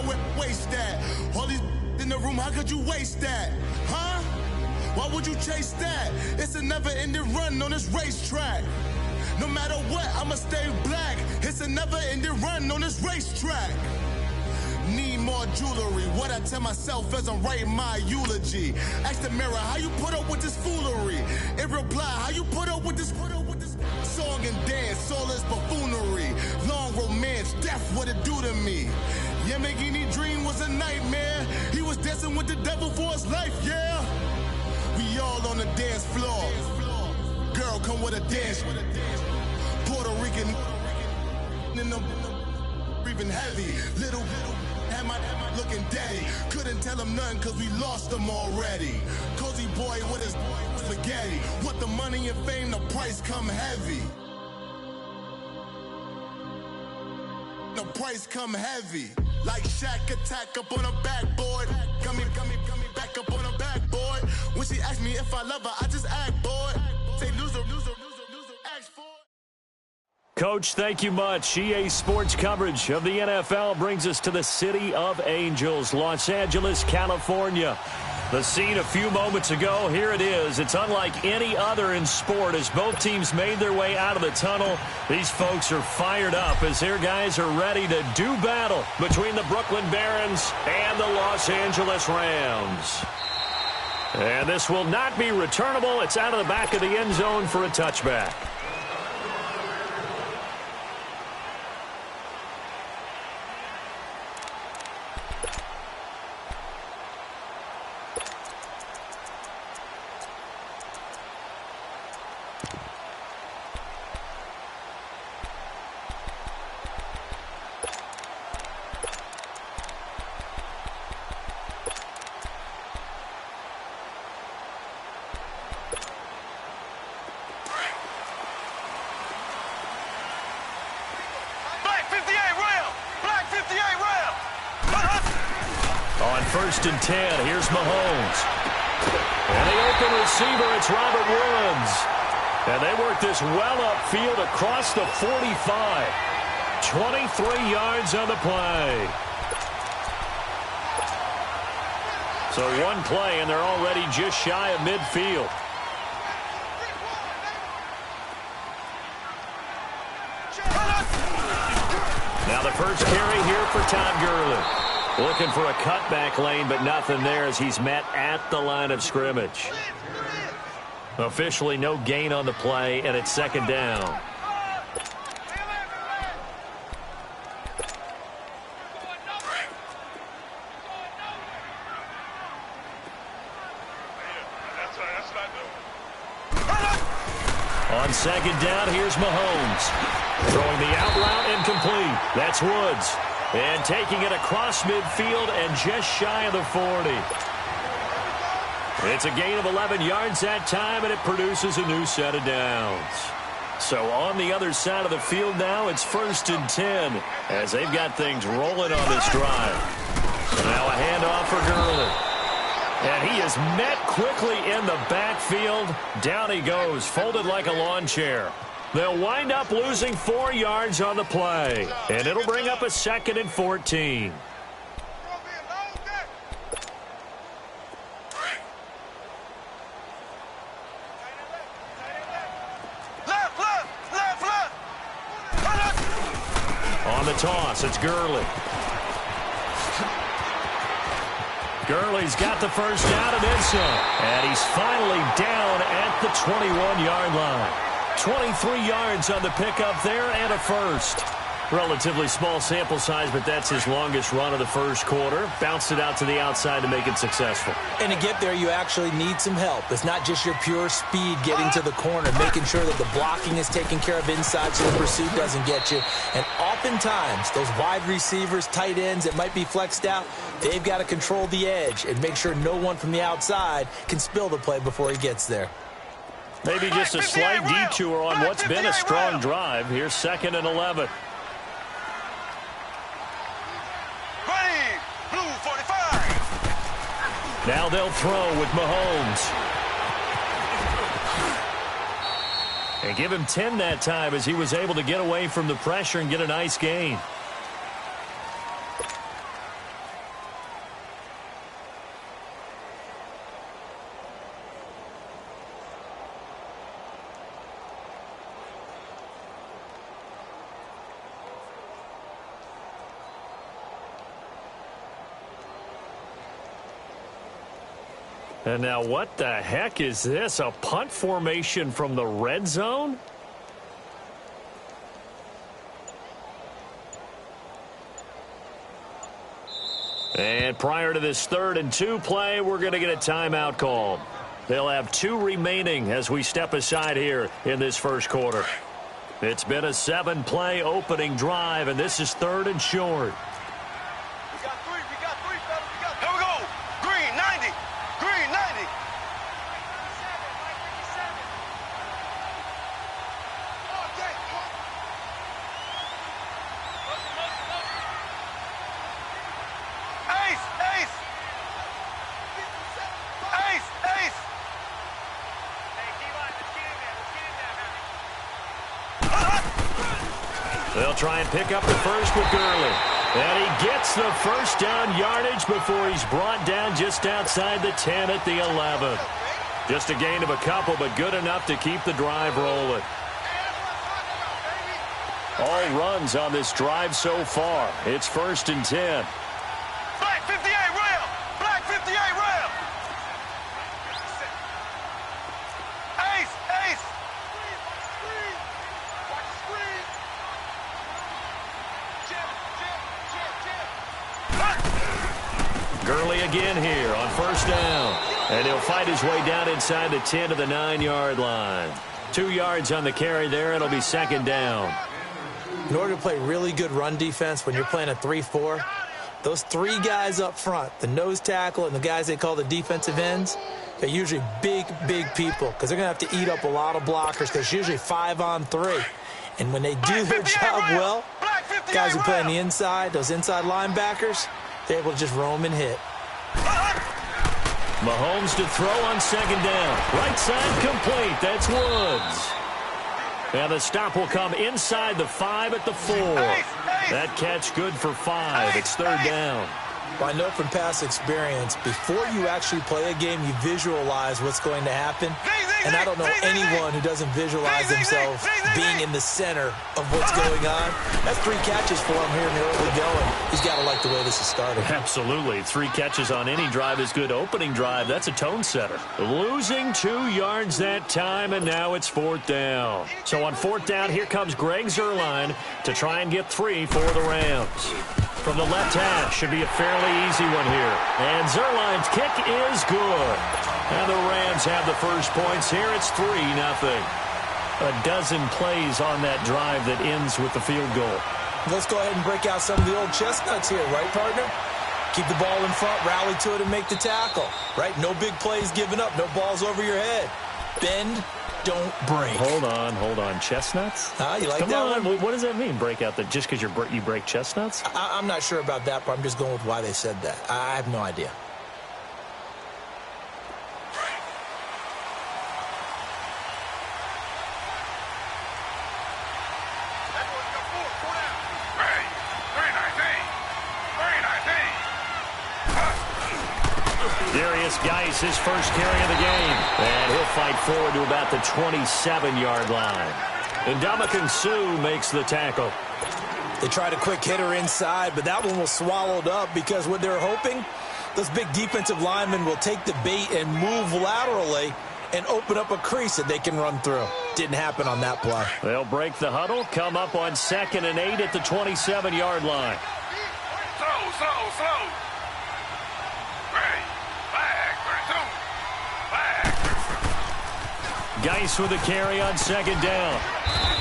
where waste that? All these in the room, how could you waste that? Huh? Why would you chase that? It's a never-ending run on this racetrack. No matter what, I'ma stay black. It's a never-ending run on this racetrack. Need more jewelry. What I tell myself as I'm writing my eulogy. Ask the mirror, how you put up with this foolery? In reply, how you put up with this song and dance, all this buffoonery. Long romance, death, what it do to me? Yamagini dream was a nightmare. He was dancing with the devil for his life, yeah. We all on the dance floor. Girl, come with a dance. Puerto Rican in the breathing heavy. Little had my looking daddy. Couldn't tell him nothing cause we lost him already. Cozy boy with his spaghetti. What the money and fame, the price come heavy. The price come heavy. Like Shaq attack up on a backboard. Come back up on a backboard. When she asked me if I love her, I just act bored. Say loser, ask for. Coach, thank you much. EA Sports coverage of the NFL brings us to the City of Angels, Los Angeles, California. The scene a few moments ago, here it is. It's unlike any other in sport as both teams made their way out of the tunnel. These folks are fired up as their guys are ready to do battle between the Brooklyn Barons and the Los Angeles Rams. And this will not be returnable. It's out of the back of the end zone for a touchback. First and 10, here's Mahomes. And the open receiver, it's Robert Woods. And they work this well upfield across the 45. 23 yards on the play. So one play, and they're already just shy of midfield. Now the first carry here for Todd Gurley. Looking for a cutback lane, but nothing there as he's met at the line of scrimmage. Officially no gain on the play, and it's second down. On second down, here's Mahomes. Throwing the out route incomplete. That's Woods. And taking it across midfield and just shy of the 40. It's a gain of 11 yards that time, and it produces a new set of downs. So on the other side of the field now, it's first and 10 as they've got things rolling on this drive. Now a handoff for Gurley. And he is met quickly in the backfield. Down he goes, folded like a lawn chair. They'll wind up losing 4 yards on the play. And it'll bring up a second and 14. On the toss, it's Gurley. Gurley's got the first down and then some. And he's finally down at the 21-yard line. 23 yards on the pickup there and a first. Relatively small sample size, but that's his longest run of the first quarter. Bounced it out to the outside to make it successful. And to get there, you actually need some help. It's not just your pure speed getting to the corner, making sure that the blocking is taken care of inside so the pursuit doesn't get you. And oftentimes, those wide receivers, tight ends that might be flexed out, they've got to control the edge and make sure no one from the outside can spill the play before he gets there. Maybe just a slight detour on what's been a strong drive. Here's second and 11. Now they'll throw with Mahomes. And give him 10 that time as he was able to get away from the pressure and get a nice gain. And now what the heck is this? A punt formation from the red zone? And prior to this 3rd and 2 play, we're going to get a timeout call. They'll have 2 remaining as we step aside here in this first quarter. It's been a 7-play opening drive, and this is 3rd and short. We got 3, fellas. Here we go. Green, 90. Green, 90. Ace. They'll try and pick up the first with Gurley. And he gets the first down yardage before he's brought down just outside the 10 at the 11. Just a gain of a couple, but good enough to keep the drive rolling. All runs on this drive so far. It's 1st and 10. Black 58 rail. Black 58 rail. Ace. Watch the screen. Gurley again here on 1st down. And he'll fight his way down inside the 10 to the 9-yard line. 2 yards on the carry there. It'll be 2nd down. In order to play really good run defense when you're playing a 3-4, those 3 guys up front, the nose tackle and the guys they call the defensive ends, they're usually big people because they're going to have to eat up a lot of blockers because it's usually 5-on-3. And when they do their job well, guys who play on the inside, those inside linebackers, they're able to just roam and hit. Mahomes to throw on 2nd down. Right side complete. That's Woods. And the stop will come inside the 5 at the 4. That catch good for 5. It's 3rd down. Well, I know from past experience, before you actually play a game, you visualize what's going to happen. And I don't know anyone who doesn't visualize themselves being in the center of what's going on. That's 3 catches for him here in the early going. He's got to like the way this is started. Absolutely. 3 catches on any drive is good. Opening drive, that's a tone setter. Losing 2 yards that time, and now it's 4th down. So on 4th down, here comes Greg Zuerlein to try and get 3 for the Rams. From the left hash, should be a fairly easy one here. And Zuerlein's kick is good. And the Rams have the first points here. It's 3-0. A dozen plays on that drive that ends with the field goal. Let's go ahead and break out some of the old chestnuts here, right, partner? Keep the ball in front, rally to it, and make the tackle, right? No big plays given up, no balls over your head. Bend, don't break. Hold on. Chestnuts? You like Come that on. one? What does that mean, break out? Just because you break chestnuts? I'm not sure about that, but I'm just going with why they said that. I have no idea. Darius Geis, his first carry of the game. And he'll fight forward to about the 27-yard line. And Ndamukong Suh makes the tackle. They tried a quick hitter inside, but that one was swallowed up because what they're hoping, those big defensive linemen will take the bait and move laterally and open up a crease that they can run through. Didn't happen on that play. They'll break the huddle, come up on 2nd and 8 at the 27-yard line. Slow. Geis with a carry on 2nd down.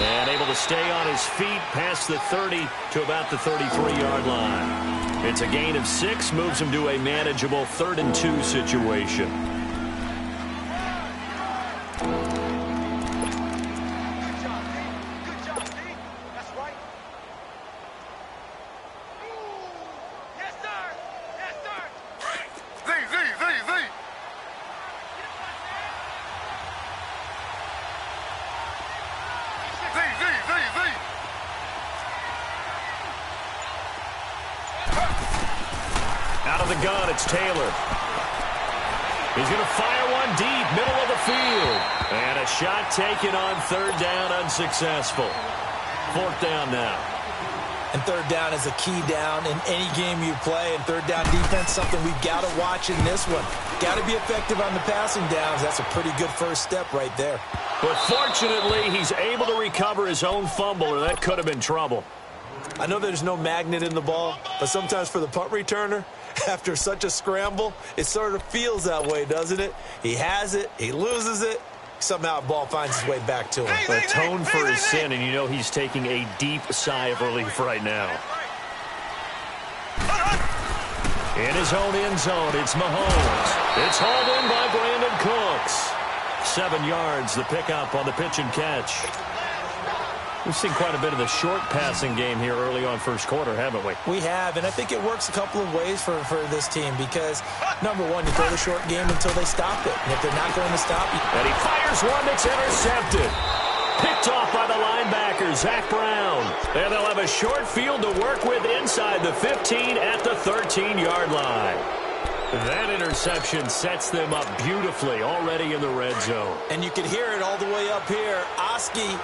And able to stay on his feet past the 30 to about the 33-yard line. It's a gain of 6, moves him to a manageable 3rd and 2 situation. Out of the gun, it's Taylor. He's going to fire one deep, middle of the field. And a shot taken on 3rd down, unsuccessful. 4th down now. And third down is a key down in any game you play. And third down defense, something we've got to watch in this one. Got to be effective on the passing downs. That's a pretty good first step right there. But fortunately, he's able to recover his own fumble, or that could have been trouble. I know there's no magnet in the ball, but sometimes for the punt returner, after such a scramble, it sort of feels that way, doesn't it? He has it, he loses it, somehow the ball finds its way back to him. Atone for his sin, and you know he's taking a deep sigh of relief right now. In his own end zone, it's Mahomes. It's hauled in by Brandon Cooks. 7 yards, the pickup on the pitch and catch. We've seen quite a bit of the short passing game here early on first quarter, haven't we? We have, and I think it works a couple of ways for this team because, number one, you throw the short game until they stop it. And if they're not going to stop you... And he fires one that's intercepted. Picked off by the linebacker, Zach Brown. And they'll have a short field to work with inside the 15 at the 13-yard line. That interception sets them up beautifully already in the red zone. And you can hear it all the way up here. Oski,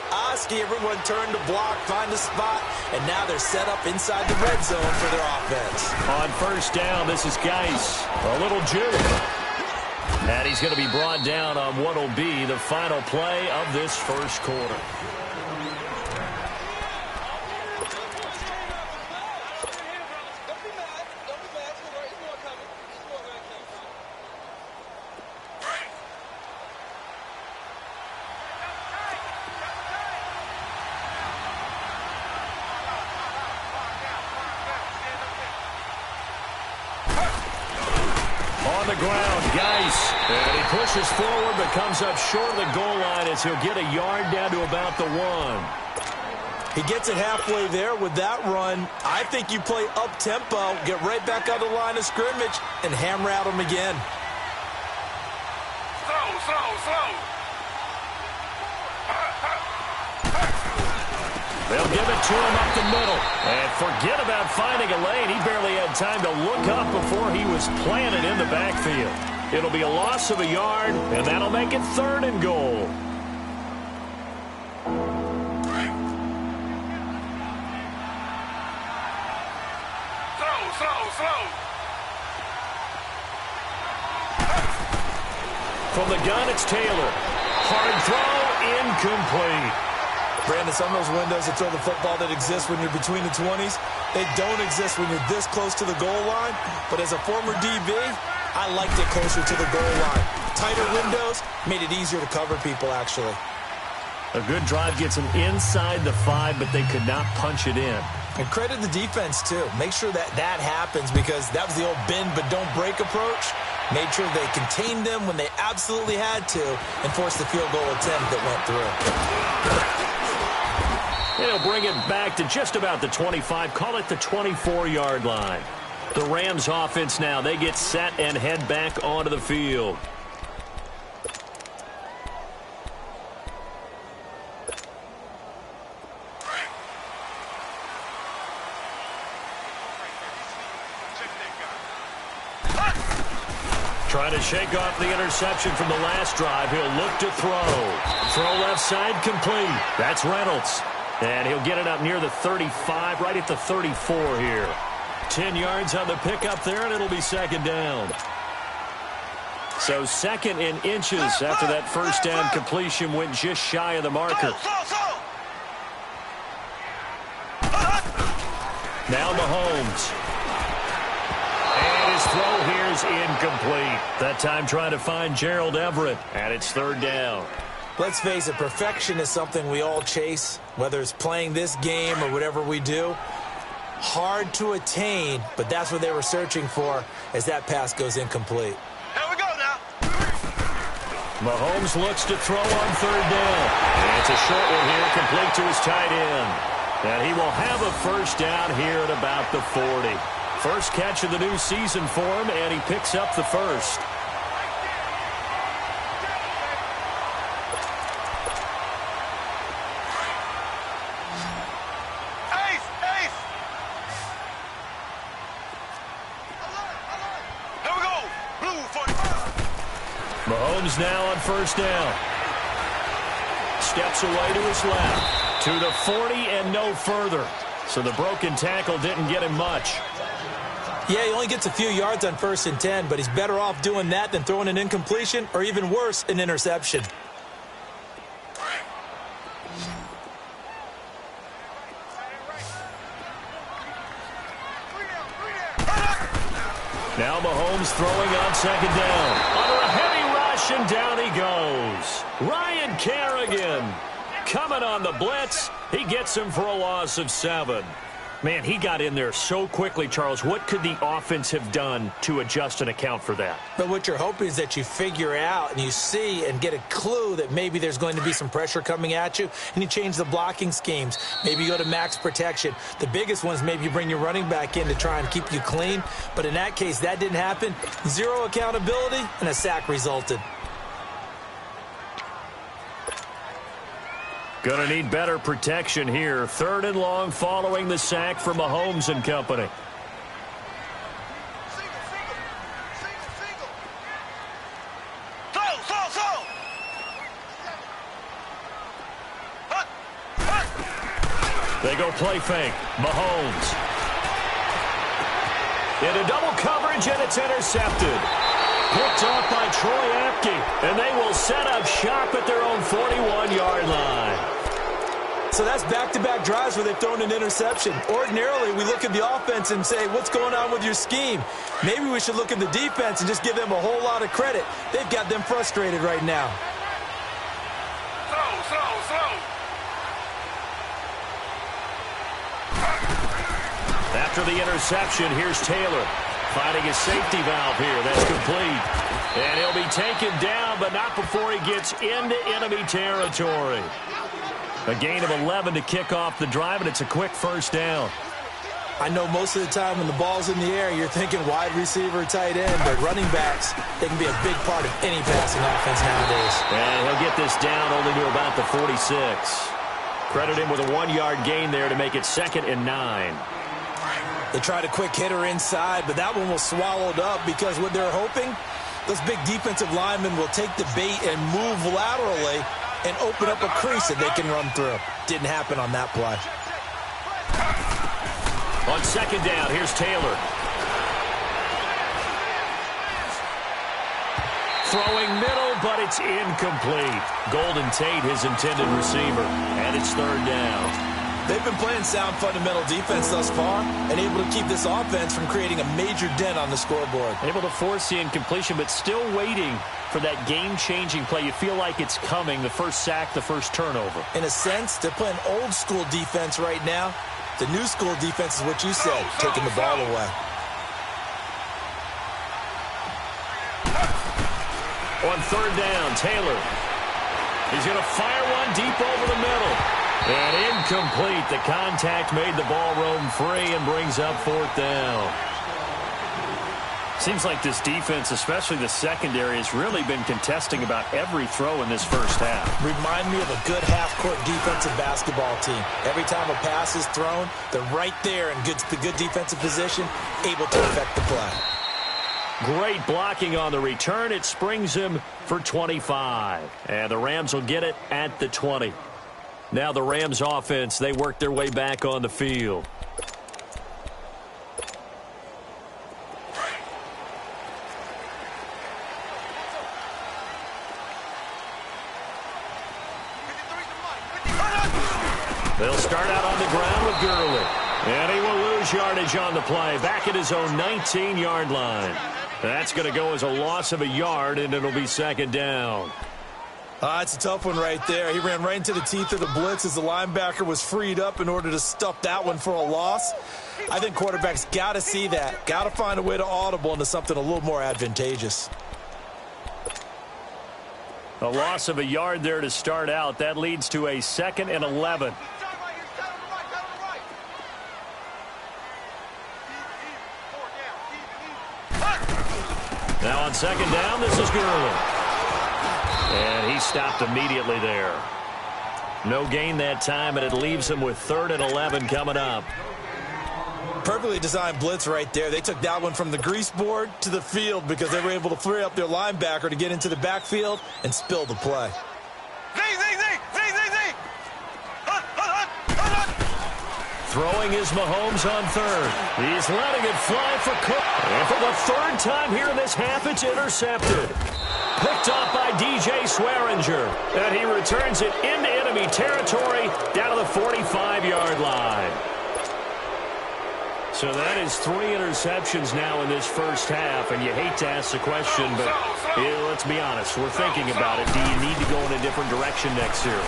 everyone turned to block, find a spot, and now they're set up inside the red zone for their offense. On first down, this is Geis. A little juke. And he's going to be brought down on what will be the final play of this first quarter. On the ground, Geis. And he pushes forward but comes up short of the goal line as he'll get a yard down to about the 1. He gets it halfway there with that run. I think you play up-tempo, get right back on the line of scrimmage, and hammer at him again. Slow. They'll give it to him up the middle. And forget about finding a lane. He barely had time to look up before he was planted in the backfield. It'll be a loss of a yard, and that'll make it 3rd and goal. Slow. From the gun, it's Taylor. Hard throw, incomplete. Brandon, some of those windows that throw the football that exist when you're between the 20s, they don't exist when you're this close to the goal line. But as a former DB, I liked it closer to the goal line. Tighter windows made it easier to cover people, actually. A good drive gets them inside the 5, but they could not punch it in. And credit the defense, too. Make sure that happens because that was the old bend but don't break approach. Made sure they contained them when they absolutely had to and forced the field goal attempt that went through. He'll bring it back to just about the 25. Call it the 24-yard line. The Rams offense now, they get set and head back onto the field. Trying to shake off the interception from the last drive. He'll look to throw. Throw left side complete. That's Reynolds. And he'll get it up near the 35, right at the 34 here. 10 yards on the pickup there, and it'll be 2nd down. So 2nd in inches after that first down completion went just shy of the marker. Now Mahomes. And his throw here is incomplete. That time trying to find Gerald Everett, and it's 3rd down. Let's face it, perfection is something we all chase, whether it's playing this game or whatever we do. Hard to attain, but that's what they were searching for as that pass goes incomplete. Here we go now. Mahomes looks to throw on 3rd down. And it's a short one here, complete to his tight end. And he will have a first down here at about the 40. First catch of the new season for him, and he picks up the first. Mahomes now on first down. Steps away to his left. To the 40 and no further. So the broken tackle didn't get him much. Yeah, he only gets a few yards on 1st and 10, but he's better off doing that than throwing an incompletion or even worse, an interception. Now Mahomes throwing on 2nd down. Under a heavy rush, and down he goes. Ryan Kerrigan coming on the blitz. He gets him for a loss of 7. Man, he got in there so quickly, Charles. What could the offense have done to adjust and account for that? But what you're hoping is that you figure out and you see and get a clue that maybe there's going to be some pressure coming at you, and you change the blocking schemes. Maybe you go to max protection. The biggest one is maybe you bring your running back in to try and keep you clean. But in that case, that didn't happen. 0 accountability, and a sack resulted. Gonna need better protection here. 3rd and long following the sack from Mahomes and company. They go play fake. Mahomes. Into double coverage, and it's intercepted. Picked off by Troy Apke, and they will set up shop at their own 41-yard line. So that's back-to-back drives where they've thrown an interception. Ordinarily, we look at the offense and say, what's going on with your scheme? Maybe we should look at the defense and just give them a whole lot of credit. They've got them frustrated right now. Slow. After the interception, here's Taylor. Finding his safety valve here. That's complete. And he'll be taken down, but not before he gets into enemy territory. A gain of 11 to kick off the drive, and it's a quick 1st down. I know most of the time when the ball's in the air, you're thinking wide receiver, tight end, but running backs, they can be a big part of any passing offense nowadays. And he'll get this down only to about the 46. Credit him with a 1-yard gain there to make it 2nd and 9. They tried a quick hitter inside, but that one was swallowed up because what they're hoping, those big defensive linemen will take the bait and move laterally and open up a crease that they can run through. Didn't happen on that play. On 2nd down, here's Taylor. Throwing middle, but it's incomplete. Golden Tate, his intended receiver, and it's 3rd down. They've been playing sound fundamental defense thus far and able to keep this offense from creating a major dent on the scoreboard. Able to force the incompletion, but still waiting for that game-changing play. You feel like it's coming, the first sack, the first turnover. In a sense, they're playing old-school defense right now. The new-school defense is what you said, taking the ball away. On 3rd down, Taylor. He's going to fire one deep over the middle. And incomplete. The contact made the ball roam free and brings up 4th down. Seems like this defense, especially the secondary, has really been contesting about every throw in this first half. Remind me of a good half-court defensive basketball team. Every time a pass is thrown, they're right there in the good defensive position, able to affect the play. Great blocking on the return. It springs him for 25. And the Rams will get it at the 20. Now the Rams offense, they work their way back on the field. They'll start out on the ground with Gurley. And he will lose yardage on the play. Back at his own 19-yard line. That's going to go as a loss of a yard, and it'll be 2nd down. It's a tough one right there. He ran right into the teeth of the blitz as the linebacker was freed up in order to stuff that one for a loss. I think quarterbacks got to see that. Got to find a way to audible into something a little more advantageous. A loss of a yard there to start out. That leads to a 2nd and 11. Now on 2nd down, this is Gurley. And he stopped immediately there. No gain that time, and it leaves him with 3rd and 11 coming up. Perfectly designed blitz right there. They took that one from the grease board to the field because they were able to free up their linebacker to get into the backfield and spill the play. Throwing is Mahomes on third. He's letting it fly for Cook. And for the third time here in this half, it's intercepted. Picked off by DJ Swearinger. And he returns it into enemy territory down to the 45-yard line. So that is 3 interceptions now in this first half, and you hate to ask the question, but let's be honest, we're thinking about it. Do you need to go in a different direction next year?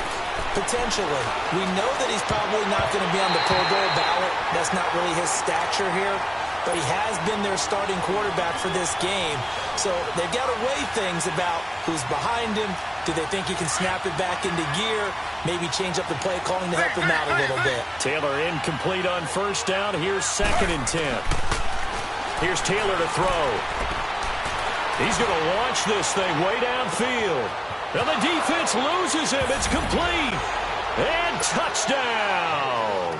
Potentially. We know that he's probably not going to be on the Pro Bowl ballot. That's not really his stature here, but he has been their starting quarterback for this game. So they've got to weigh things about who's behind him. Do they think he can snap it back into gear? Maybe change up the play calling to help him out a little bit. Taylor incomplete on first down. Here's 2nd and 10. Here's Taylor to throw. He's going to launch this thing way downfield. And the defense loses him. It's complete. And touchdown.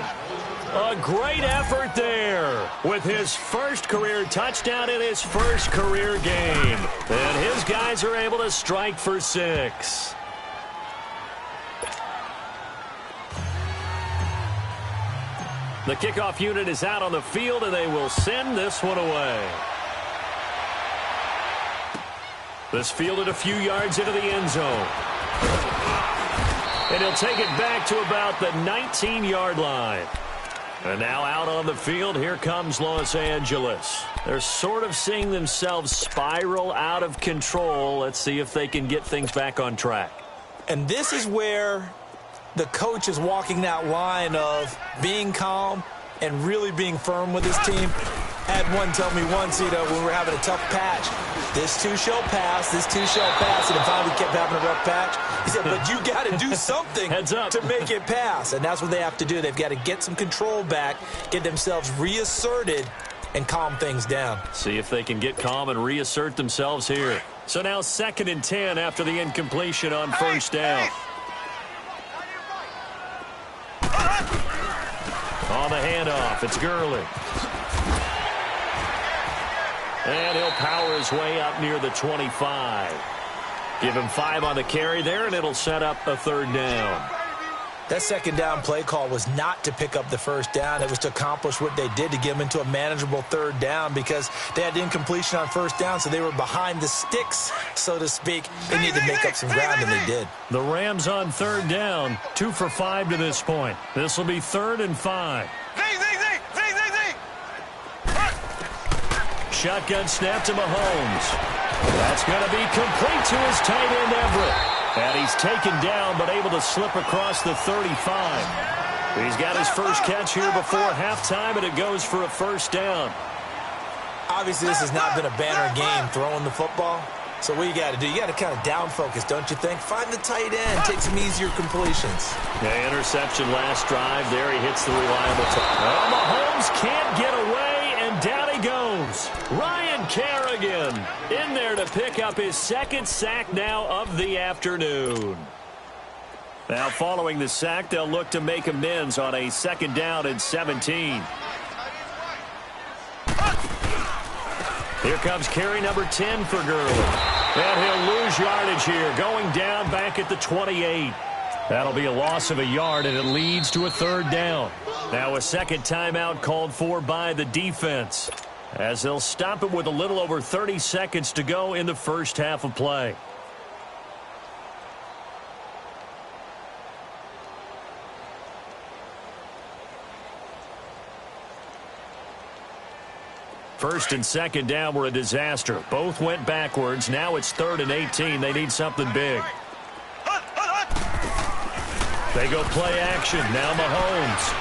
A great effort there with his first career touchdown in his first career game. And his guys are able to strike for 6. The kickoff unit is out on the field, and they will send this one away. This fielded a few yards into the end zone. And he'll take it back to about the 19-yard line. And now out on the field, here comes Los Angeles. They're sort of seeing themselves spiral out of control. Let's see if they can get things back on track. And this is where the coach is walking that line of being calm and really being firm with his team. I had one tell me once, when we were having a tough patch, this too shall pass, this too shall pass, and finally we kept having a rough patch. He said, but you got to do something to make it pass, and that's what they have to do. They've got to get some control back, get themselves reasserted, and calm things down. See if they can get calm and reassert themselves here. So now 2nd and 10 after the incompletion on first down. On the handoff, it's Gurley. And he'll power his way up near the 25. Give him 5 on the carry there, and it'll set up a 3rd down. That 2nd down play call was not to pick up the 1st down. It was to accomplish what they did to get them into a manageable 3rd down because they had incompletion on 1st down, so they were behind the sticks, so to speak. They needed to make up some ground, and they did. The Rams on 3rd down, 2 for 5 to this point. This will be 3rd and 5. Shotgun snap to Mahomes. That's going to be complete to his tight end, Everett. And he's taken down, but able to slip across the 35. He's got his first catch here before halftime, and it goes for a 1st down. Obviously, this has not been a banner game throwing the football. So what you got to do, you got to kind of down focus, don't you think? Find the tight end, take some easier completions. Yeah, interception last drive. There he hits the reliable. Mahomes can't get away, and down he goes. Ryan Kerrigan in there to pick up his 2nd sack now of the afternoon. Now following the sack, they'll look to make amends on a 2nd down and 17. Here comes carry number 10 for Gurley. And he'll lose yardage here, going down back at the 28. That'll be a loss of a yard, and it leads to a 3rd down. Now a 2nd timeout called for by the defense, as they'll stop it with a little over 30 seconds to go in the first half of play. First and 2nd down were a disaster. Both went backwards. Now it's 3rd and 18. They need something big. They go play action. Now Mahomes.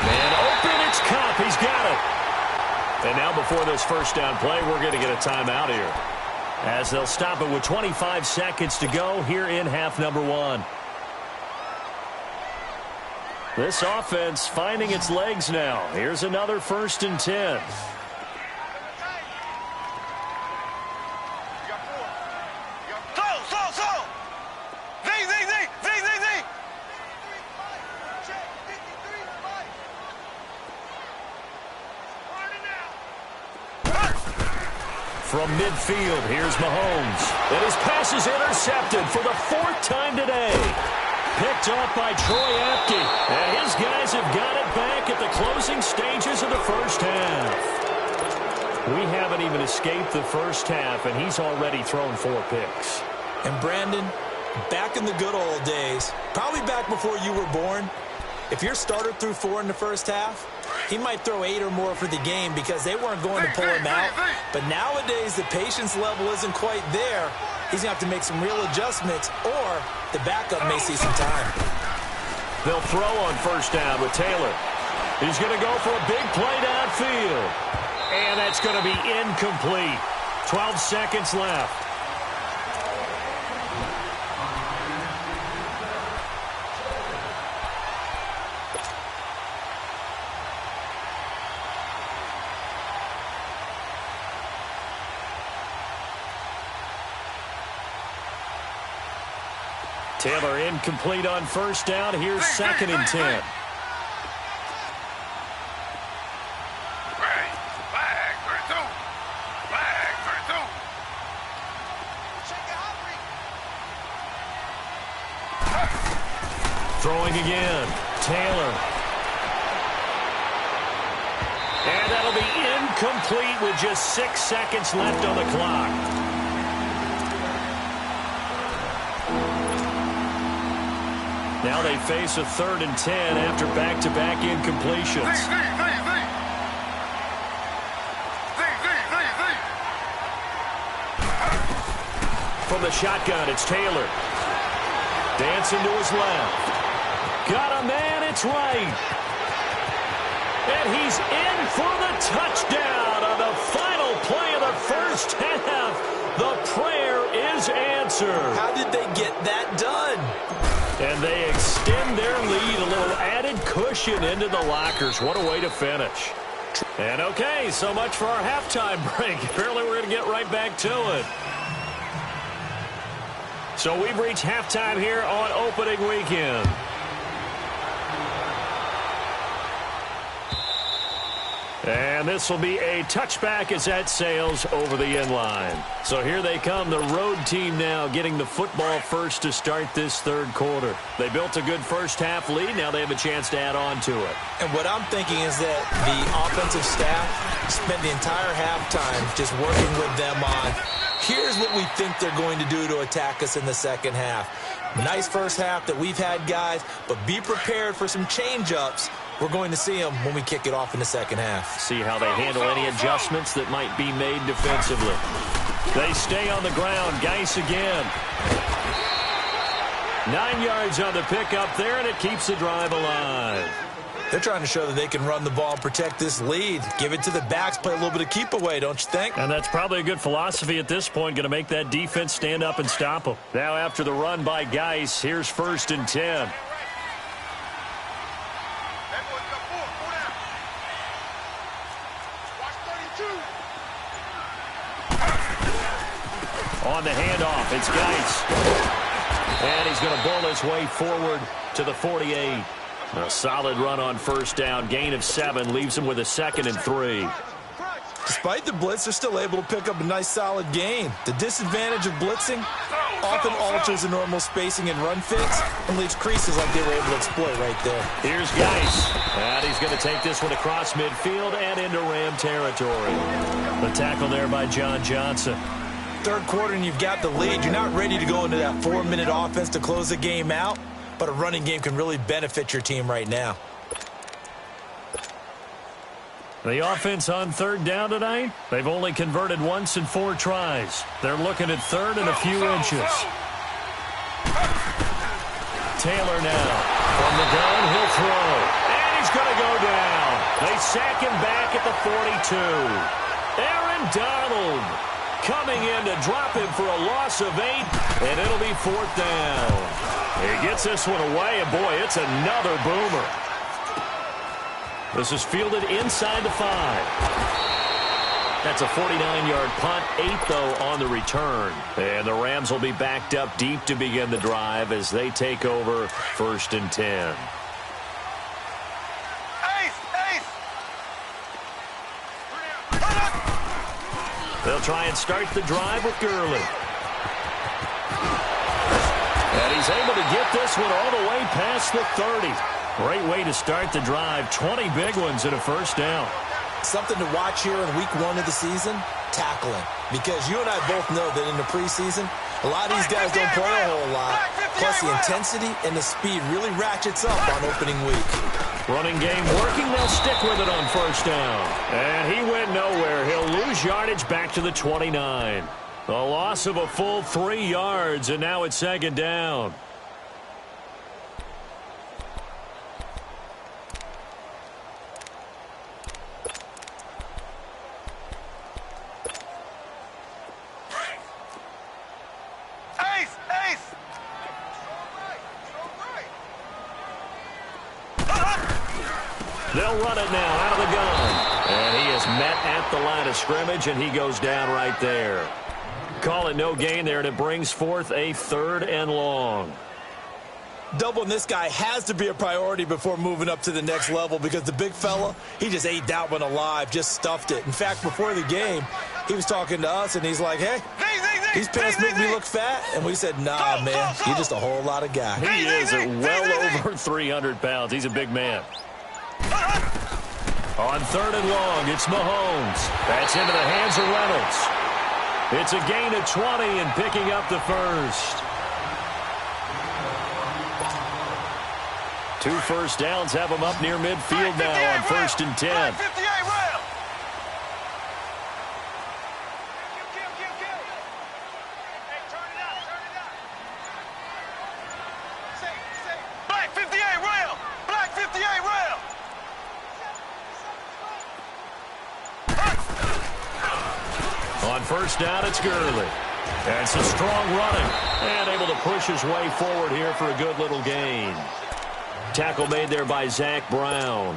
Man open. It's Cup. He's got it. And now before this 1st down play, we're going to get a timeout here, as they'll stop it with 25 seconds to go here in half number 1. This offense finding its legs now. Here's another 1st and 10. From midfield, here's Mahomes. And his pass is intercepted for the 4th time today. picked off by Troy Apke. And his guys have got it back at the closing stages of the first half. We haven't even escaped the first half, and he's already thrown 4 picks. And Brandon, back in the good old days, probably back before you were born, if your starter threw 4 in the first half, he might throw 8 or more for the game because they weren't going to pull him out. But nowadays, the patience level isn't quite there. He's going to have to make some real adjustments, or the backup may see some time. They'll throw on first down with Taylor. He's going to go for a big play downfield. And that's going to be incomplete. 12 seconds left. Taylor incomplete on first down. Here's 2nd and 10. Throwing again. Taylor. And that'll be incomplete with just 6 seconds left on the clock. Now they face a 3rd and 10 after back-to-back incompletions. From the shotgun, it's Taylor. Dancing to his left. Got a man, it's right. And he's in for the touchdown on the final play of the first half. The prayer is answered. How did they get that done? And they extend their lead, a little added cushion into the lockers. What a way to finish. And okay, so much for our halftime break. Apparently we're going to get right back to it. So we've reached halftime here on opening weekend. And this will be a touchback as that sails over the end line. So here they come, the road team now getting the football first to start this 3rd quarter. They built a good first half lead. Now they have a chance to add on to it. And what I'm thinking is that the offensive staff spent the entire halftime just working with them on, here's what we think they're going to do to attack us in the second half. Nice first half that we've had, guys, but be prepared for some change-ups. We're going to see them when we kick it off in the second half. See how they handle any adjustments that might be made defensively. They stay on the ground. Geis again. 9 yards on the pickup there, and it keeps the drive alive. They're trying to show that they can run the ball and protect this lead. Give it to the backs, play a little bit of keep away, don't you think? And that's probably a good philosophy at this point, going to make that defense stand up and stop them. Now after the run by Geis, here's 1st and 10. On the handoff, it's Geis. And he's going to bull his way forward to the 48. A solid run on first down. Gain of 7 leaves him with a 2nd and 3. Despite the blitz, they're still able to pick up a nice solid gain. The disadvantage of blitzing often alters the normal spacing and run fits and leaves creases like they were able to exploit right there. Here's Geis. And he's going to take this one across midfield and into Ram territory. The tackle there by John Johnson. 3rd quarter and you've got the lead. You're not ready to go into that 4-minute offense to close the game out, but a running game can really benefit your team right now. The offense on 3rd down tonight, they've only converted once in 4 tries. They're looking at 3rd and a few inches. Taylor now. From the gun, he'll throw. And he's going to go down. They sack him back at the 42. Aaron Donald coming in to drop him for a loss of 8, and it'll be 4th down. He gets this one away, and boy, it's another boomer. This is fielded inside the 5. That's a 49-yard punt, 8 though on the return. And the Rams will be backed up deep to begin the drive as they take over 1st and 10. They'll try and start the drive with Gurley. And he's able to get this one all the way past the 30. Great way to start the drive. 20 big ones and a first down. Something to watch here in week 1 of the season, tackling. Because you and I both know that in the preseason, a lot of these guys don't play a whole lot. Plus the intensity and the speed really ratchets up on opening week. Running game working. They'll stick with it on first down. And he went nowhere. He'll lose yardage back to the 29. A loss of a full 3 yards, and now it's second down. They'll run it now out of the gun. And he is met at the line of scrimmage, and he goes down right there. Call it no gain there, and it brings forth a 3rd and long. Doubling this guy has to be a priority before moving up to the next level because the big fella, he just ate that one alive, just stuffed it. In fact, before the game, he was talking to us, and he's like, hey, these pants make me look fat. And we said, nah, man, you're just a whole lot of guy. He is well over 300 pounds. He's a big man. On 3rd and long, it's Mahomes. That's into the hands of Reynolds. It's a gain of 20 and picking up the first. 2 first downs have him up near midfield now on 1st and 10. On first down, it's Gurley. That's a strong running. And able to push his way forward here for a good little gain. Tackle made there by Zach Brown.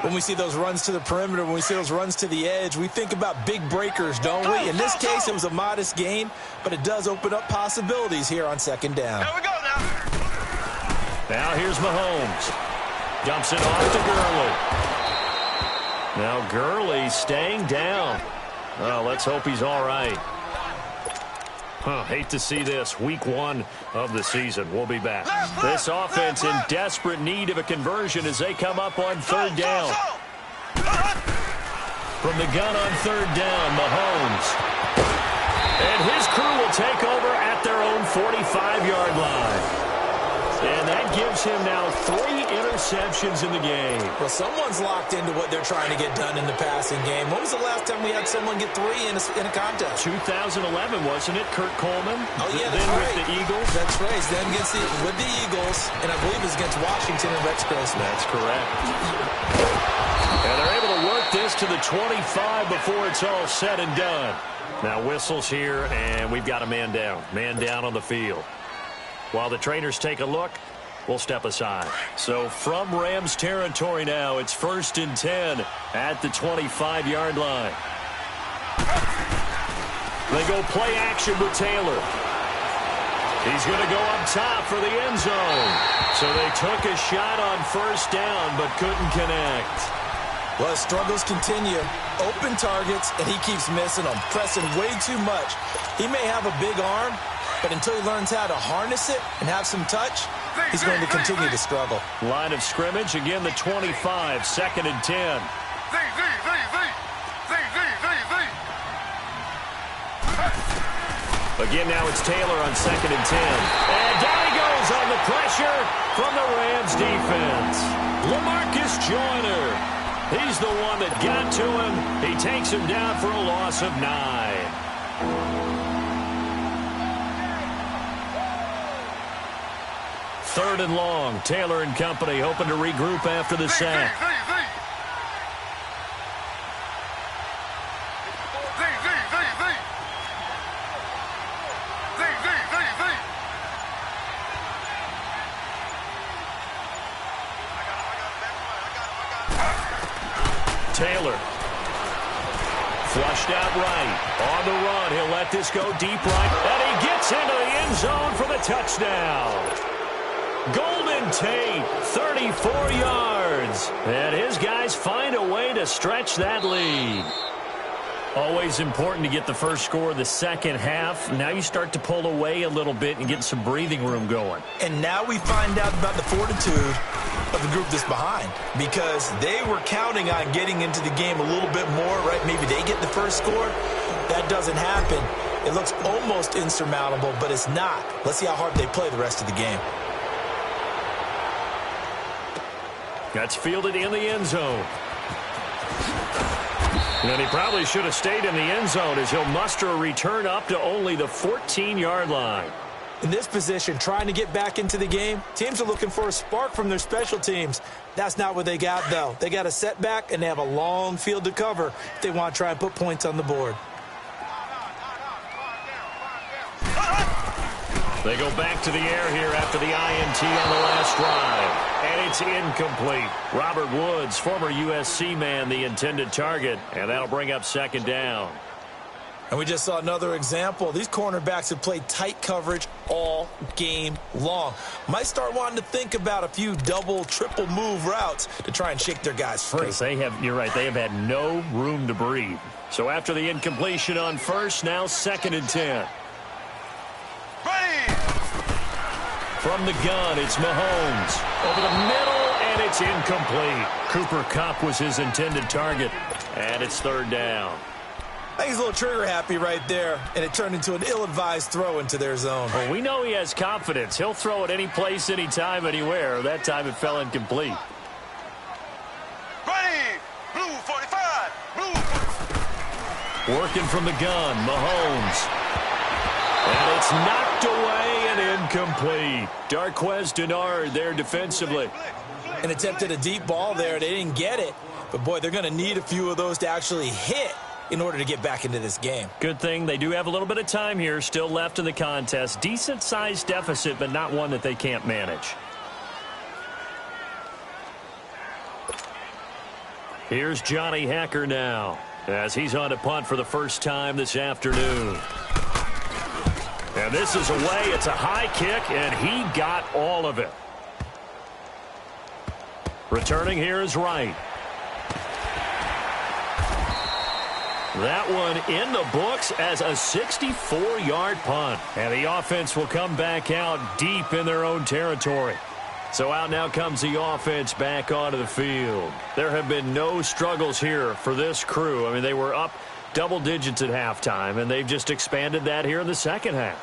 When we see those runs to the perimeter, when we see those runs to the edge, we think about big breakers, don't we? In this case, it was a modest gain, but it does open up possibilities here on 2nd down. Here we go now. Now here's Mahomes. Dumps it off to Gurley. Now Gurley staying down. Oh, let's hope he's all right. Hate to see this. Week 1 of the season. We'll be back. This offense in desperate need of a conversion as they come up on 3rd down. From the gun on 3rd down, Mahomes. And his crew will take over at their own 45-yard line. And that gives him now 3 interceptions in the game. Well, someone's locked into what they're trying to get done in the passing game. When was the last time we had someone get 3 in a contest? 2011, wasn't it? Kurt Coleman? Oh, yeah, then that's right. with the Eagles. That's right. Then with the Eagles, and I believe it's against Washington and Rex Grossman. That's correct. And they're able to work this to the 25 before it's all said and done. Now whistles here, and we've got a man down. Man down on the field. While the trainers take a look, we'll step aside. So from Rams territory now, it's 1st and 10 at the 25-yard line. They go play action with Taylor. He's going to go up top for the end zone. So they took a shot on 1st down, but couldn't connect. Well, his struggles continue. Open targets, and he keeps missing them, pressing way too much. He may have a big arm, but until he learns how to harness it and have some touch, he's going to continue to struggle. Line of scrimmage, again the 25, 2nd and 10. Again, now it's Taylor on 2nd and 10. And down he goes on the pressure from the Rams defense. LaMarcus Joyner. He's the one that got to him. He takes him down for a loss of 9. Third and long. Taylor and company hoping to regroup after the sack. Taylor. Flushed out right. On the run. He'll let this go deep right. And he gets into the end zone for the touchdown. Golden Tate, 34 yards. And his guys find a way to stretch that lead. Always important to get the first score of the second half. Now you start to pull away a little bit and get some breathing room going. And now we find out about the fortitude of the group that's behind, because they were counting on getting into the game a little bit more, right? Maybe they get the first score. That doesn't happen. It looks almost insurmountable, but it's not. Let's see how hard they play the rest of the game. That's fielded in the end zone. And he probably should have stayed in the end zone as he'll muster a return up to only the 14-yard line. In this position, trying to get back into the game, teams are looking for a spark from their special teams. That's not what they got, though. They got a setback, and they have a long field to cover if they want to try and put points on the board. They go back to the air here after the INT on the last drive. And it's incomplete. Robert Woods, former USC man, the intended target. And that'll bring up second down. And we just saw another example. These cornerbacks have played tight coverage all game long. Might start wanting to think about a few double, triple move routes to try and shake their guys free. You're right, they have had no room to breathe. So after the incompletion on first, now 2nd and 10. From the gun, it's Mahomes. Over the middle, and it's incomplete. Cooper Kupp was his intended target. And it's 3rd down. I think he's a little trigger happy right there, and it turned into an ill-advised throw into their zone. Well, we know he has confidence. He'll throw it any place, anytime, anywhere. That time it fell incomplete. Ready, blue 45, blue. Working from the gun, Mahomes. And it's knocked away and incomplete. Darqueze Dennard there defensively. And attempted a deep ball there. They didn't get it. But, boy, they're going to need a few of those to actually hit in order to get back into this game. Good thing they do have a little bit of time here still left in the contest. Decent-sized deficit, but not one that they can't manage. Here's Johnny Hacker now as he's on to punt for the first time this afternoon. And this is away. It's a high kick, and he got all of it. Returning here is Wright. That one in the books as a 64-yard punt. And the offense will come back out deep in their own territory. So out now comes the offense back onto the field. There have been no struggles here for this crew. I mean, they were up double digits at halftime, and they've just expanded that here in the second half.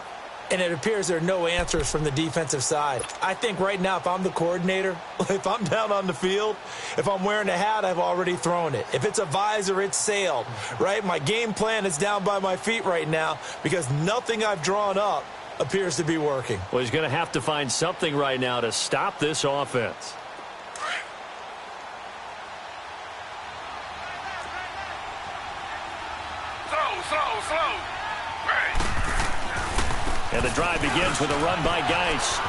And it appears there are no answers from the defensive side. I think right now, if I'm the coordinator, if I'm down on the field, if I'm wearing a hat, I've already thrown it. If it's a visor, it's sailed, right? My game plan is down by my feet right now because nothing I've drawn up appears to be working. Well, he's going to have to find something right now to stop this offense. Slow. And the drive begins with a run by Geis.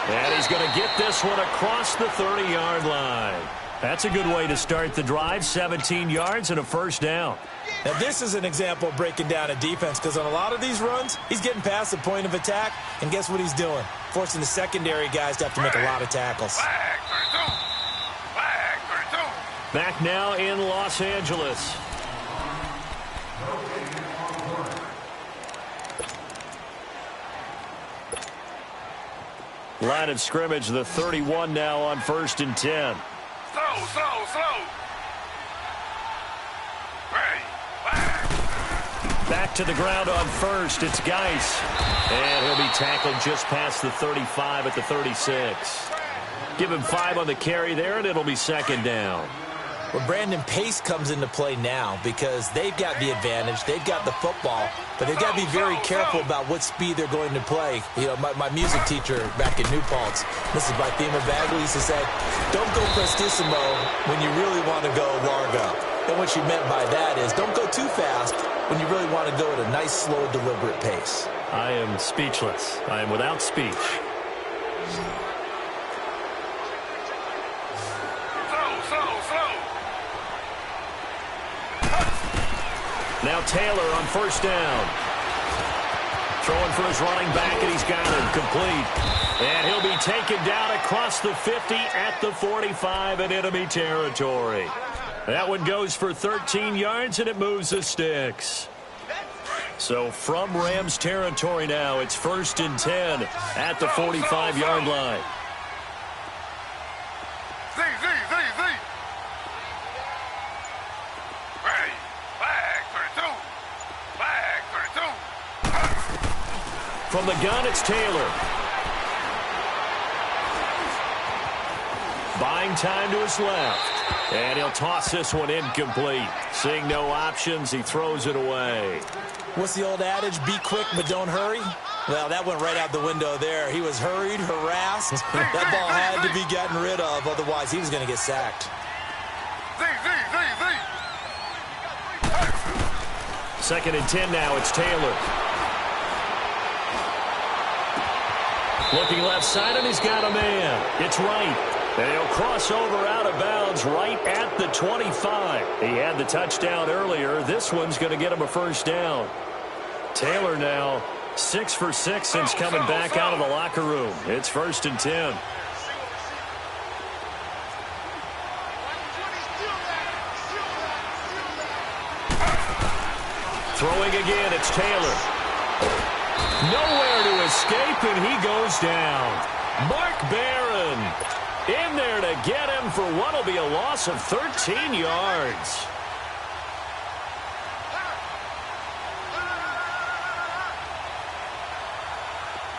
And he's going to get this one across the 30-yard line. That's a good way to start the drive. 17 yards and a first down. Now, this is an example of breaking down a defense because on a lot of these runs, he's getting past the point of attack, and guess what he's doing? Forcing the secondary guys to have to make a lot of tackles. Back now in Los Angeles. Line of scrimmage, the 31 now on 1st and 10. Slow. Back to the ground on first. It's Geis. And he'll be tackled just past the 35 at the 36. Give him 5 on the carry there, and it'll be 2nd down. Well, Brandon, pace comes into play now because they've got the advantage. They've got the football, but they've got to be very careful about what speed they're going to play. You know, my music teacher back in New Paltz, Mrs. Bythema Bagley, used to say, don't go prestissimo when you really want to go largo. And what she meant by that is don't go too fast when you really want to go at a nice, slow, deliberate pace. I am speechless. I am without speech. Now Taylor on 1st down. Throwing for his running back, and he's got him complete. And he'll be taken down across the 50 at the 45 in enemy territory. That one goes for 13 yards, and it moves the sticks. So from Rams territory now, it's 1st and 10 at the 45-yard line. Z. Ready. Flag 32. Flag 32. From the gun, it's Taylor. Buying time to his left. And he'll toss this one incomplete. Seeing no options, he throws it away. What's the old adage? Be quick, but don't hurry? Well, that went right out the window there. He was hurried, harassed. That ball had to be gotten rid of. Otherwise, he was going to get sacked. Z. 2nd and 10 now. It's Taylor. Looking left side, and he's got a man. It's right. And he'll cross over out of bounds right at the 25. He had the touchdown earlier. This one's going to get him a 1st down. Taylor now 6 for 6 since coming back out of the locker room. It's 1st and 10. Throwing again, it's Taylor. Nowhere to escape, and he goes down. Mark Barron in there to get him for what will be a loss of 13 yards.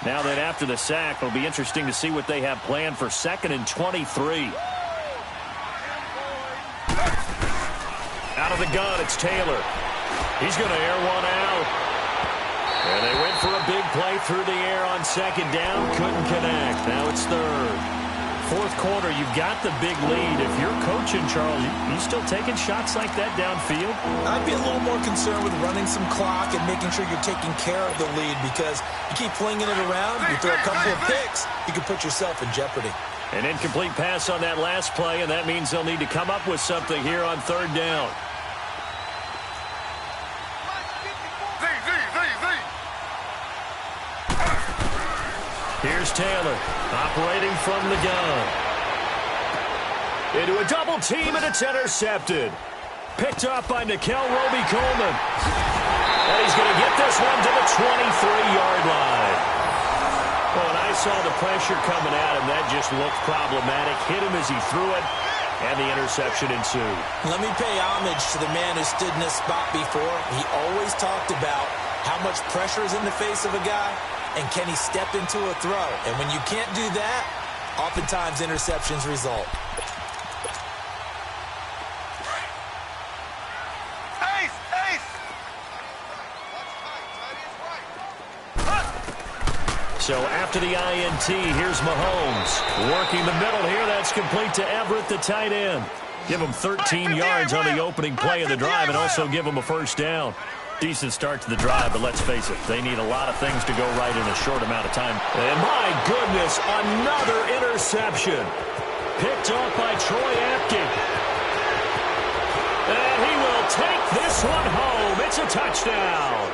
Now that after the sack, it'll be interesting to see what they have planned for 2nd and 23. Out of the gun, it's Taylor. He's going to air one out. And they went for a big play through the air on 2nd down. Couldn't connect. Now it's 3rd. 4th quarter, you've got the big lead. If you're coaching, Charles, you still taking shots like that downfield? I'd be a little more concerned with running some clock and making sure you're taking care of the lead, because you keep flinging it around, you throw a couple of picks, you can put yourself in jeopardy. An incomplete pass on that last play, and that means they'll need to come up with something here on 3rd down. Here's Taylor, operating from the gun. Into a double team, and it's intercepted. Picked up by Nikel Roby-Coleman. And he's going to get this one to the 23-yard line. Well, and I saw the pressure coming at him. That just looked problematic. Hit him as he threw it, and the interception ensued. Let me pay homage to the man who stood in this spot before. He always talked about how much pressure is in the face of a guy, and can he step into a throw? And when you can't do that, oftentimes interceptions result. So after the INT, here's Mahomes. Working the middle here. That's complete to Everett, the tight end. Give him 13 yards on the opening play of the drive and also give him a 1st down. Decent start to the drive, but let's face it, they need a lot of things to go right in a short amount of time. And my goodness, another interception. Picked off by Troy Apke. And he will take this one home. It's a touchdown.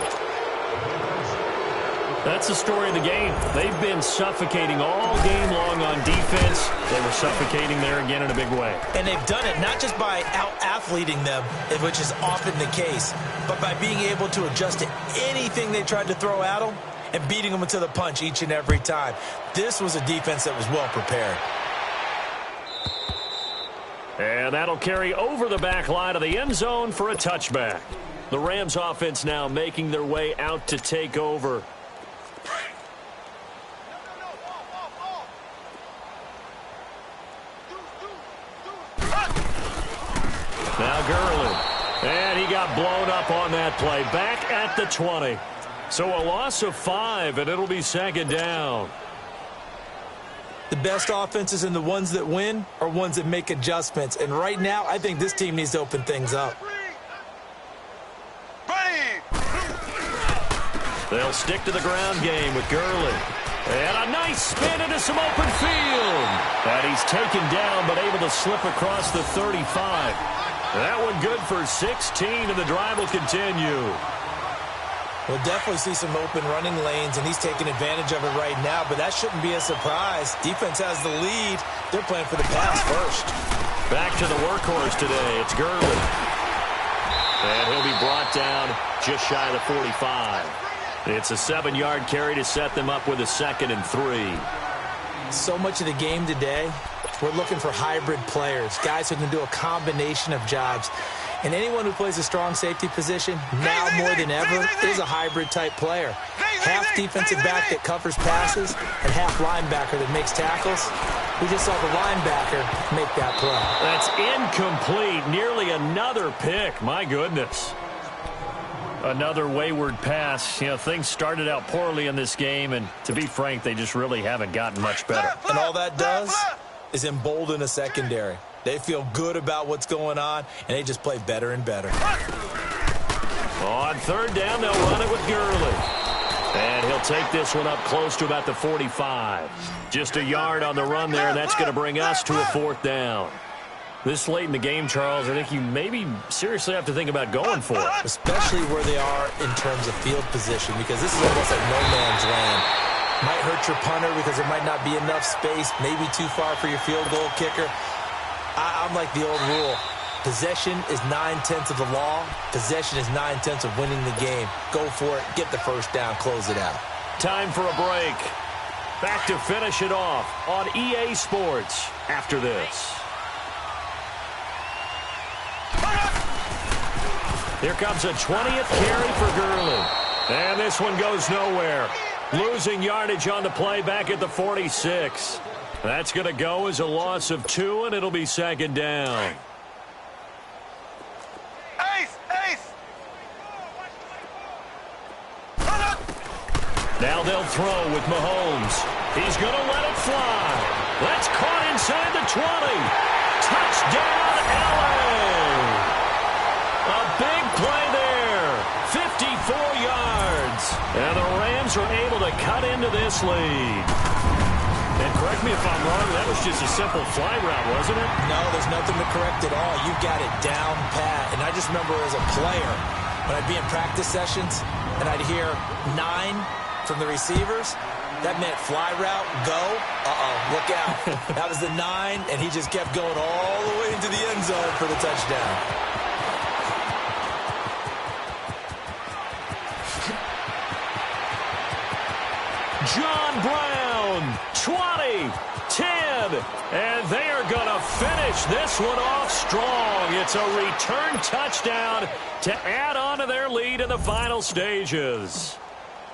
That's the story of the game. They've been suffocating all game long on defense. They were suffocating there again in a big way. And they've done it not just by out-athleting them, which is often the case, but by being able to adjust to anything they tried to throw at them and beating them to the punch each and every time. This was a defense that was well prepared. And that'll carry over the back line of the end zone for a touchback. The Rams offense now making their way out to take over. Now Gurley. And he got blown up on that play. Back at the 20. So a loss of 5, and it'll be 2nd down. The best offenses and the ones that win are ones that make adjustments. And right now, I think this team needs to open things up. They'll stick to the ground game with Gurley. And a nice spin into some open field. And he's taken down but able to slip across the 35. That one good for 16, and the drive will continue. We'll definitely see some open running lanes, and he's taking advantage of it right now, but that shouldn't be a surprise. Defense has the lead. They're playing for the pass first. Back to the workhorse today. It's Gurley. And he'll be brought down just shy of the 45. It's a 7-yard carry to set them up with a 2nd and 3. So much of the game today, we're looking for hybrid players, guys who can do a combination of jobs. And anyone who plays a strong safety position, now more than ever, is a hybrid-type player. Half defensive back that covers passes and half linebacker that makes tackles. We just saw the linebacker make that play. That's incomplete. Nearly another pick. My goodness. Another wayward pass. You know, things started out poorly in this game, and to be frank, they just really haven't gotten much better. And all that does is embolden a secondary. They feel good about what's going on, and they just play better and better. On 3rd down, they'll run it with Gurley. And he'll take this one up close to about the 45. Just a yard on the run there, and that's going to bring us to a 4th down. This late in the game, Charles, I think you maybe seriously have to think about going for it. Especially where they are in terms of field position, because this is almost like no man's land. Might hurt your punter because there might not be enough space, maybe too far for your field goal kicker. I'm like the old rule. Possession is 9/10 of the law. Possession is 9/10 of winning the game. Go for it. Get the first down. Close it out. Time for a break. Back to finish it off on EA Sports after this. Here comes a 20th carry for Gurley. And this one goes nowhere. Losing yardage on the play back at the 46. That's going to go as a loss of 2, and it'll be 2nd down. Now they'll throw with Mahomes. He's going to let it fly. That's caught inside the 20. Touchdown, LA. A big play there. 54 yards. And the Rams are able to cut into this lead. And correct me if I'm wrong, that was just a simple fly route, wasn't it? No, there's nothing to correct at all. You got it down pat. And I just remember as a player, when I'd be in practice sessions and I'd hear 9 from the receivers, that meant fly route, go. Look out. That was the 9, and he just kept going all the way into the end zone for the touchdown. John Brown, 20, 10, and they are going to finish this one off strong. It's a return touchdown to add on to their lead in the final stages.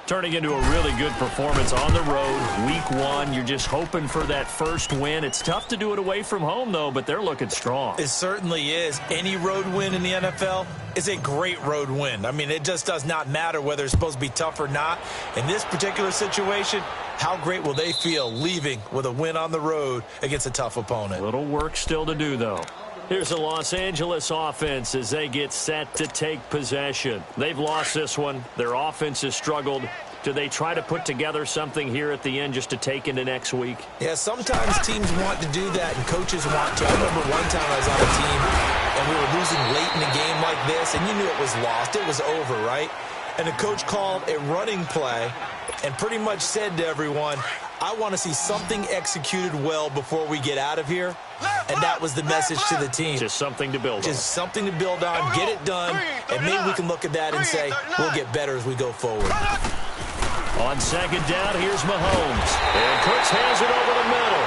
Turning into a really good performance on the road. Week 1, you're just hoping for that first win. It's tough to do it away from home, though, but they're looking strong. It certainly is. Any road win in the NFL is a great road win. I mean, it just does not matter whether it's supposed to be tough or not. In this particular situation, how great will they feel leaving with a win on the road against a tough opponent? A little work still to do, though. Here's the Los Angeles offense as they get set to take possession. They've lost this one. Their offense has struggled. Do they try to put together something here at the end just to take into next week? Yeah, sometimes teams want to do that and coaches want to. I remember one time I was on a team and we were losing late in a game like this, and you knew it was lost. It was over, right? And the coach called a running play and pretty much said to everyone, I want to see something executed well before we get out of here. And that was the message to the team. Just something to build on. Just something to build on, get it done, and maybe we can look at that and say, we'll get better as we go forward. On 2nd down, here's Mahomes. And Cooks has it over the middle.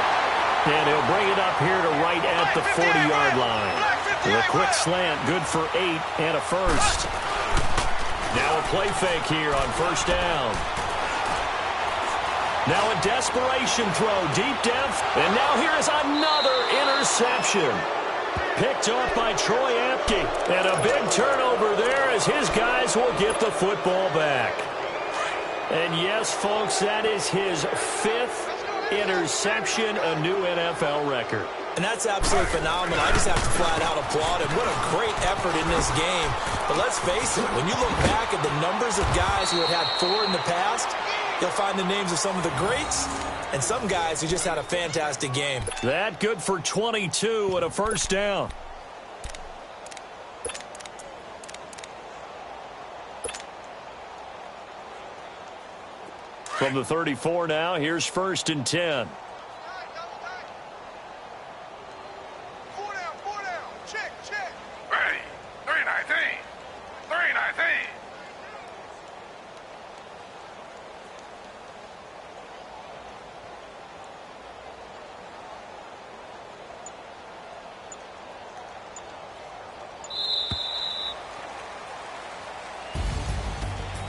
And he'll bring it up here to right at the 40-yard line. With a quick slant, good for 8 and a first. Now a play fake here on 1st down. Now a desperation throw deep down. And now here is another interception. Picked off by Troy Apke. And a big turnover there as his guys will get the football back. And yes, folks, that is his 5th interception, a new NFL record. And that's absolutely phenomenal. I just have to flat out applaud him. What a great effort in this game. But let's face it, when you look back at the numbers of guys who have had 4 in the past, you'll find the names of some of the greats and some guys who just had a fantastic game. That good for 22 and a first down. From the 34 now, here's 1st and 10.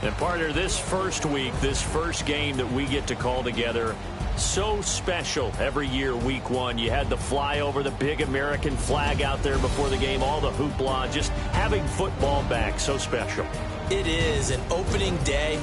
And partner, this first week, this first game that we get to call together, so special every year, week one. You had the flyover, the big American flag out there before the game, all the hoopla, just having football back, so special. It is. An opening day,